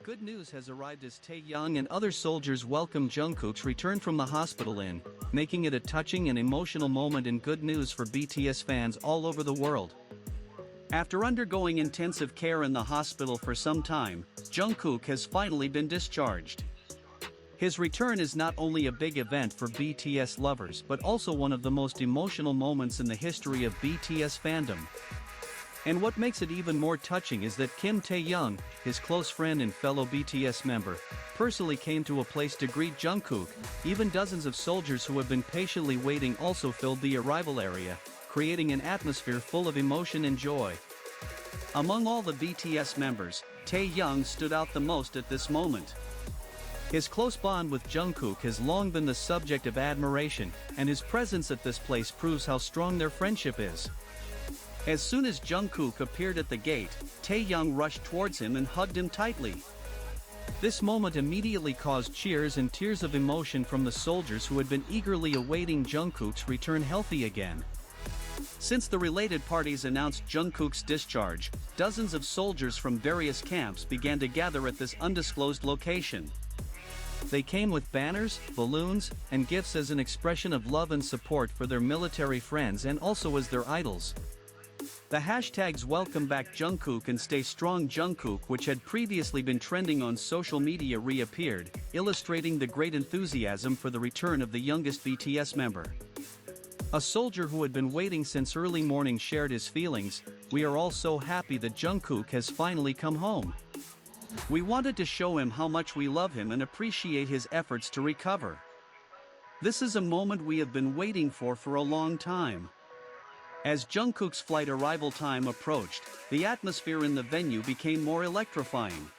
Good news has arrived as Taehyung and other soldiers welcome Jungkook's return from the hospital making it a touching and emotional moment and good news for BTS fans all over the world. After undergoing intensive care in the hospital for some time, Jungkook has finally been discharged. His return is not only a big event for BTS lovers but also one of the most emotional moments in the history of BTS fandom. And what makes it even more touching is that Kim Taehyung, his close friend and fellow BTS member, personally came to a place to greet Jungkook. Even dozens of soldiers who have been patiently waiting also filled the arrival area, creating an atmosphere full of emotion and joy. Among all the BTS members, Taehyung stood out the most at this moment. His close bond with Jungkook has long been the subject of admiration, and his presence at this place proves how strong their friendship is. As soon as Jungkook appeared at the gate, Taehyung rushed towards him and hugged him tightly. This moment immediately caused cheers and tears of emotion from the soldiers who had been eagerly awaiting Jungkook's return healthy again. Since the related parties announced Jungkook's discharge, dozens of soldiers from various camps began to gather at this undisclosed location. They came with banners, balloons, and gifts as an expression of love and support for their military friends and also as their idols. The hashtags Welcome Back Jungkook and Stay Strong Jungkook, which had previously been trending on social media, reappeared, illustrating the great enthusiasm for the return of the youngest BTS member. A soldier who had been waiting since early morning shared his feelings. "We are all so happy that Jungkook has finally come home. We wanted to show him how much we love him and appreciate his efforts to recover. This is a moment we have been waiting for a long time." As Jungkook's flight arrival time approached, the atmosphere in the venue became more electrifying.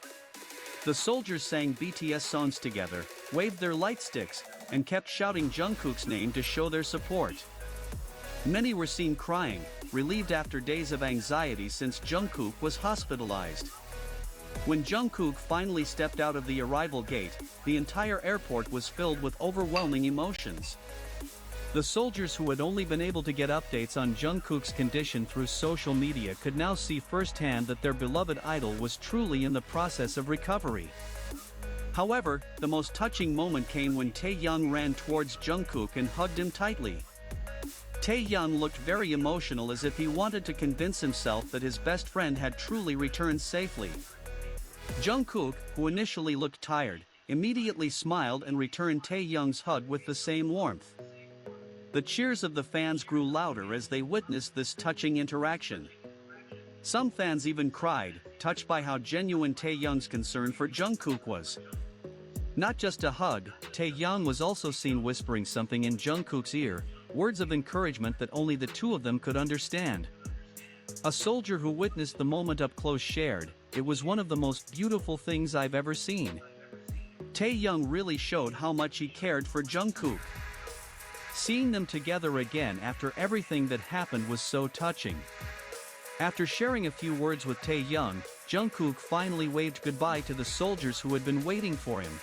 The soldiers sang BTS songs together, waved their light sticks, and kept shouting Jungkook's name to show their support. Many were seen crying, relieved after days of anxiety since Jungkook was hospitalized. When Jungkook finally stepped out of the arrival gate, the entire airport was filled with overwhelming emotions. The soldiers who had only been able to get updates on Jungkook's condition through social media could now see firsthand that their beloved idol was truly in the process of recovery. However, the most touching moment came when Taehyung ran towards Jungkook and hugged him tightly. Taehyung looked very emotional, as if he wanted to convince himself that his best friend had truly returned safely. Jungkook, who initially looked tired, immediately smiled and returned Taehyung's hug with the same warmth. The cheers of the fans grew louder as they witnessed this touching interaction. Some fans even cried, touched by how genuine Taehyung's concern for Jungkook was. Not just a hug, Taehyung was also seen whispering something in Jungkook's ear, words of encouragement that only the two of them could understand. A soldier who witnessed the moment up close shared, "It was one of the most beautiful things I've ever seen." Taehyung really showed how much he cared for Jungkook. Seeing them together again after everything that happened was so touching. After sharing a few words with Taehyung, Jungkook finally waved goodbye to the soldiers who had been waiting for him.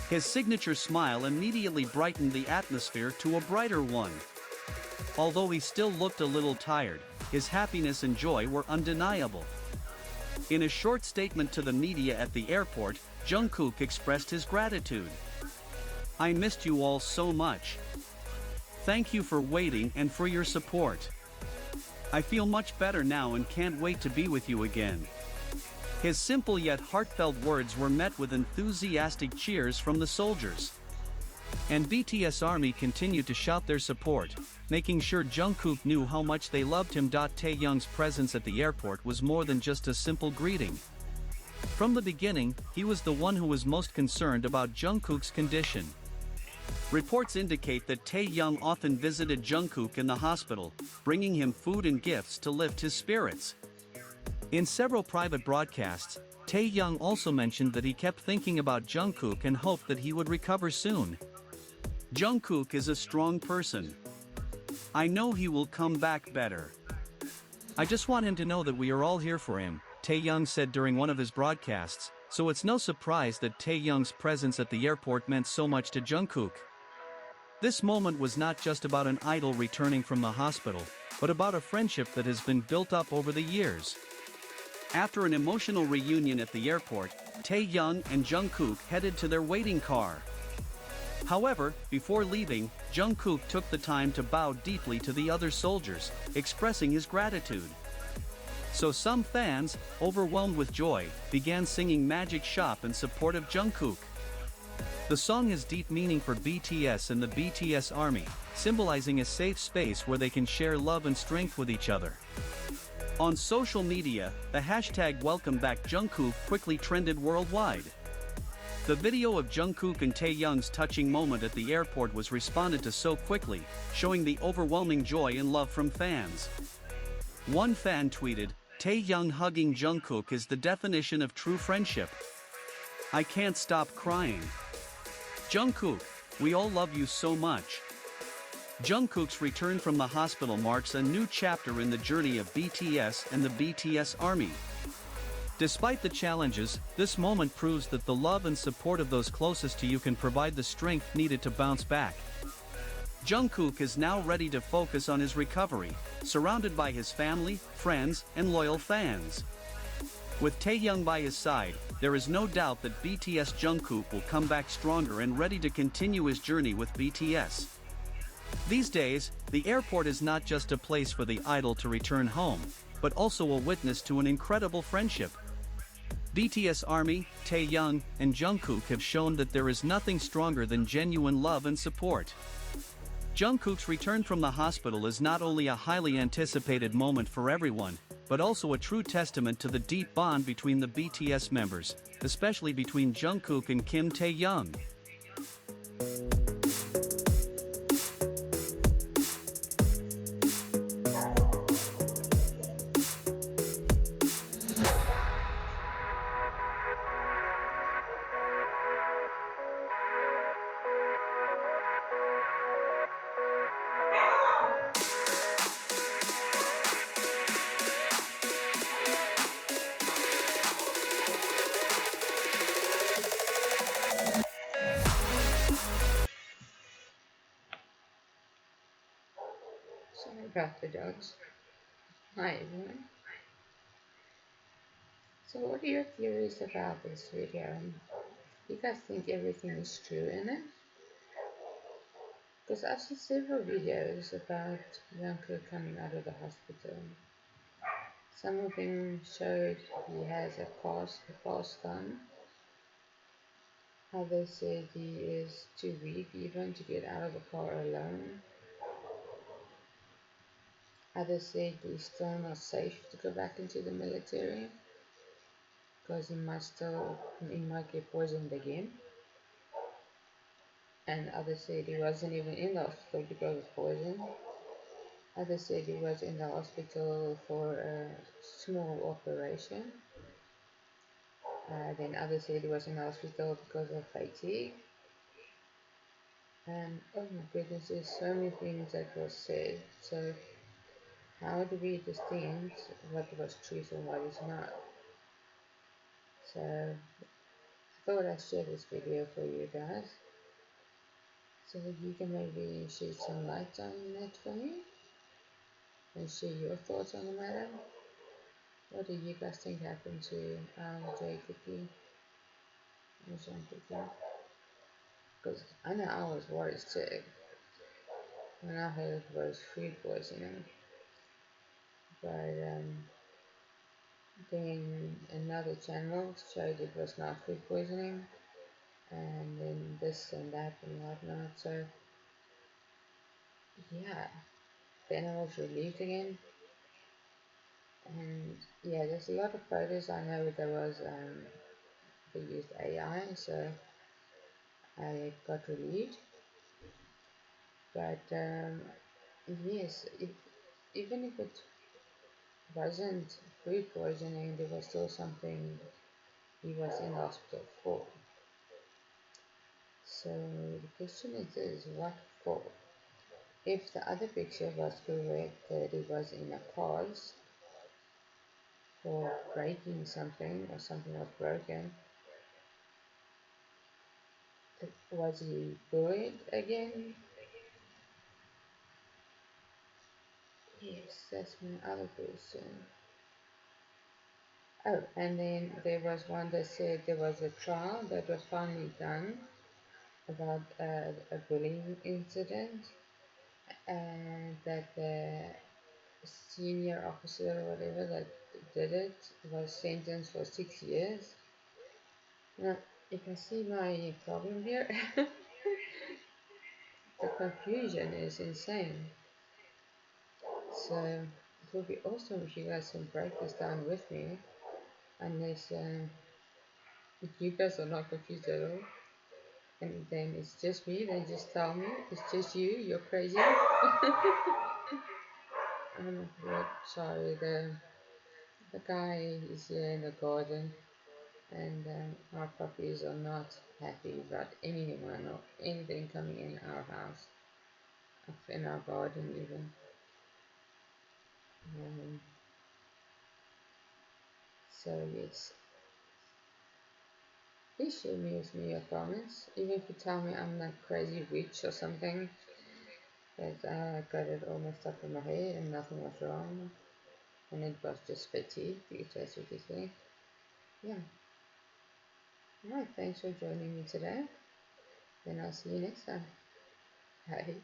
His signature smile immediately brightened the atmosphere to a brighter one. Although he still looked a little tired, his happiness and joy were undeniable. In a short statement to the media at the airport, Jungkook expressed his gratitude. "I missed you all so much. Thank you for waiting and for your support. I feel much better now and can't wait to be with you again." His simple yet heartfelt words were met with enthusiastic cheers from the soldiers. And BTS Army continued to shout their support, making sure Jungkook knew how much they loved him. Taehyung's presence at the airport was more than just a simple greeting. From the beginning, he was the one who was most concerned about Jungkook's condition. Reports indicate that Taehyung often visited Jungkook in the hospital, bringing him food and gifts to lift his spirits. In several private broadcasts, Taehyung also mentioned that he kept thinking about Jungkook and hoped that he would recover soon. "Jungkook is a strong person. I know he will come back better. I just want him to know that we are all here for him," Taehyung said during one of his broadcasts, so it's no surprise that Taehyung's presence at the airport meant so much to Jungkook. This moment was not just about an idol returning from the hospital, but about a friendship that has been built up over the years. After an emotional reunion at the airport, Taehyung and Jungkook headed to their waiting car. However, before leaving, Jungkook took the time to bow deeply to the other soldiers, expressing his gratitude. So some fans, overwhelmed with joy, began singing Magic Shop in support of Jungkook. The song has deep meaning for BTS and the BTS Army, symbolizing a safe space where they can share love and strength with each other. On social media, the hashtag #WelcomeBackJungkook quickly trended worldwide. The video of Jungkook and Taehyung's touching moment at the airport was responded to so quickly, showing the overwhelming joy and love from fans. One fan tweeted, "Taehyung hugging Jungkook is the definition of true friendship. I can't stop crying. Jungkook, we all love you so much." Jungkook's return from the hospital marks a new chapter in the journey of BTS and the BTS Army. Despite the challenges, this moment proves that the love and support of those closest to you can provide the strength needed to bounce back. Jungkook is now ready to focus on his recovery, surrounded by his family, friends, and loyal fans. With Taehyung by his side, there is no doubt that BTS Jungkook will come back stronger and ready to continue his journey with BTS. These days, the airport is not just a place for the idol to return home, but also a witness to an incredible friendship. BTS Army, Taehyung, and Jungkook have shown that there is nothing stronger than genuine love and support. Jungkook's return from the hospital is not only a highly anticipated moment for everyone, but also a true testament to the deep bond between the BTS members, especially between Jungkook and Kim Taehyung. Sorry about the dogs. Hi everyone. So what are your theories about this video? You guys think everything is true in it? Because I've seen several videos about Jungkook coming out of the hospital. Some of them showed he has a cast on. Others said he is too weak even to get out of the car alone. Others said he's still not safe to go back into the military because he might get poisoned again. And others said he wasn't even in the hospital because of poison. Others said he was in the hospital for a small operation. Then others said he was in the hospital because of fatigue. And oh my goodness, there's so many things that was said. So how do we distinguish what was truth and what is not? So I thought I'd share this video for you guys, so that you can maybe shed some light on that for me and share your thoughts on the matter. What do you guys think happened to Jungkook? Because I know I was worried sick when I heard it was food poisoning. But then another channel showed it was not food poisoning, and then this and that and whatnot. So yeah, then I was relieved again. And yeah, there's a lot of photos. I know they used AI, so I got relieved. But yes, even if it wasn't food poisoning, there was still something he was in hospital for. So the question is what for? If the other picture was correct, that he was in a cause for breaking something or something was broken, was he bullied again? Yes, that's my other question. Oh, and then there was one that said there was a trial that was finally done about a bullying incident, and that the senior officer or whatever that did it was sentenced for 6 years. Now, you can see my problem here. The confusion is insane. So it would be awesome if you guys can break this down with me, unless if you guys are not confused at all. And then it's just me, then just tell me it's just you, you're crazy. What, sorry, the guy is here in the garden, and our puppies are not happy about anyone or anything coming in our house, in our garden even. Um, so yes, please share me with me your comments, even if you tell me I'm like crazy witch or something, that I got it all messed up in my head and nothing was wrong, and it was just fatigue, if that's what you think. Yeah. Alright, thanks for joining me today. Then I'll see you next time. Bye.